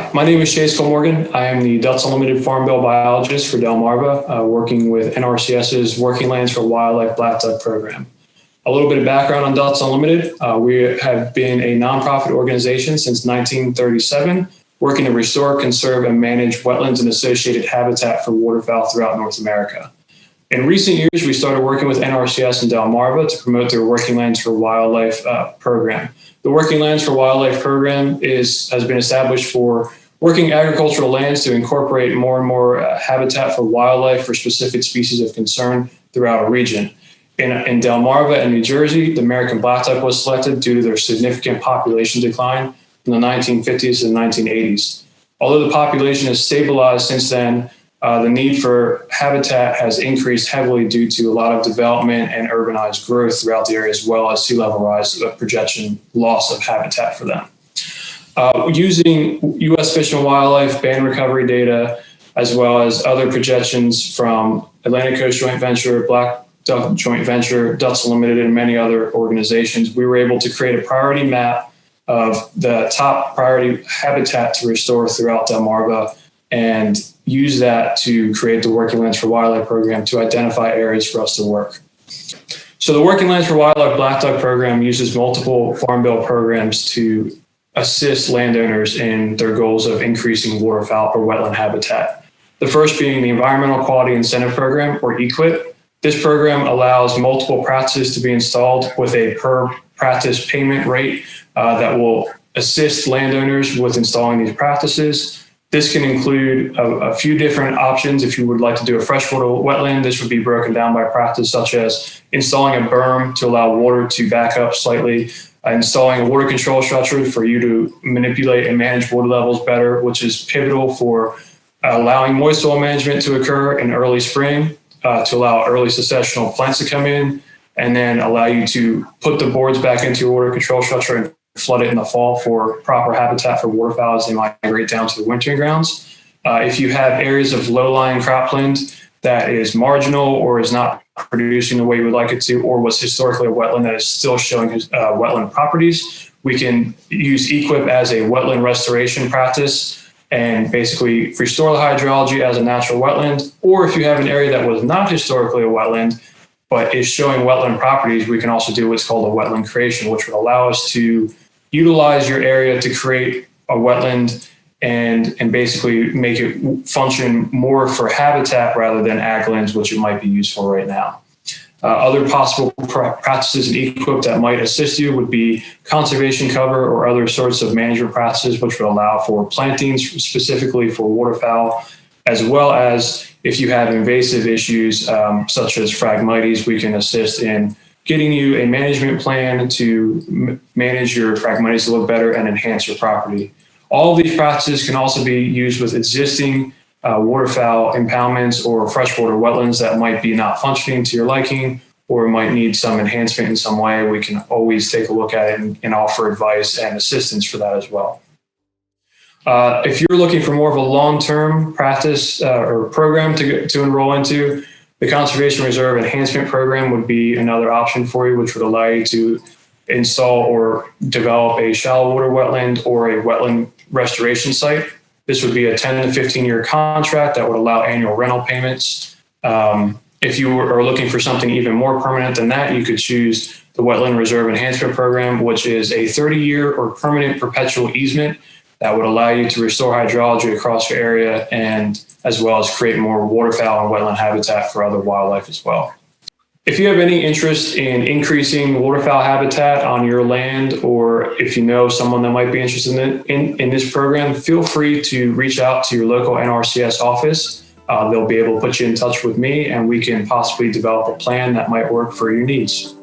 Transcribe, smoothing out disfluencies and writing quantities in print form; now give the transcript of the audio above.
Hi, my name is Chase Cole-Morgan. I am the Ducks Unlimited Farm Bill biologist for Delmarva, working with NRCS's Working Lands for Wildlife Black Duck program. A little bit of background on Ducks Unlimited. We have been a nonprofit organization since 1937, working to restore, conserve, and manage wetlands and associated habitat for waterfowl throughout North America. In recent years, we started working with NRCS and Delmarva to promote their Working Lands for Wildlife program. The Working Lands for Wildlife program has been established for working agricultural lands to incorporate more and more habitat for wildlife for specific species of concern throughout a region. In Delmarva and New Jersey, the American blackduck was selected due to their significant population decline from the 1950s to the 1980s. Although the population has stabilized since then, the need for habitat has increased heavily due to a lot of development and urbanized growth throughout the area, as well as sea level rise, projection loss of habitat for them. Using U.S. Fish and Wildlife band recovery data, as well as other projections from Atlantic Coast Joint Venture, Black Duck Joint Venture, Ducks Unlimited, and many other organizations, we were able to create a priority map of the top priority habitat to restore throughout Delmarva and use that to create the Working Lands for Wildlife program to identify areas for us to work. So the Working Lands for Wildlife Black Duck program uses multiple Farm Bill programs to assist landowners in their goals of increasing waterfowl or wetland habitat. The first being the Environmental Quality Incentive Program, or EQIP. This program allows multiple practices to be installed with a per practice payment rate that will assist landowners with installing these practices. This can include a few different options. If you would like to do a freshwater wetland, this would be broken down by practice, such as installing a berm to allow water to back up slightly, installing a water control structure for you to manipulate and manage water levels better, which is pivotal for allowing moist soil management to occur in early spring, to allow early successional plants to come in, and then allow you to put the boards back into your water control structure and flood it in the fall for proper habitat for waterfowl as they migrate down to the wintering grounds. If you have areas of low-lying cropland that is marginal or is not producing the way you would like it to, or was historically a wetland that is still showing wetland properties, we can use EQIP as a wetland restoration practice and basically restore the hydrology as a natural wetland. Or if you have an area that was not historically a wetland, but is showing wetland properties, we can also do what's called a wetland creation, which would allow us to utilize your area to create a wetland and basically make it function more for habitat rather than ag lands, which it might be used for right now. Other possible practices in EQIP that might assist you would be conservation cover or other sorts of management practices, which would allow for plantings specifically for waterfowl, as well as if you have invasive issues such as Phragmites, we can assist in getting you a management plan to manage your Phragmites a little better and enhance your property. All of these practices can also be used with existing waterfowl impoundments or freshwater wetlands that might be not functioning to your liking or might need some enhancement in some way. We can always take a look at it and offer advice and assistance for that as well. If you're looking for more of a long-term practice or program to enroll into, the Conservation Reserve Enhancement Program would be another option for you, which would allow you to install or develop a shallow water wetland or a wetland restoration site. This would be a 10 to 15-year contract that would allow annual rental payments. If you are looking for something even more permanent than that, you could choose the Wetland Reserve Enhancement Program, which is a 30-year or permanent perpetual easement that would allow you to restore hydrology across your area and as well as create more waterfowl and wetland habitat for other wildlife as well. If you have any interest in increasing waterfowl habitat on your land, or if you know someone that might be interested in this program, feel free to reach out to your local NRCS office. They'll be able to put you in touch with me and we can possibly develop a plan that might work for your needs.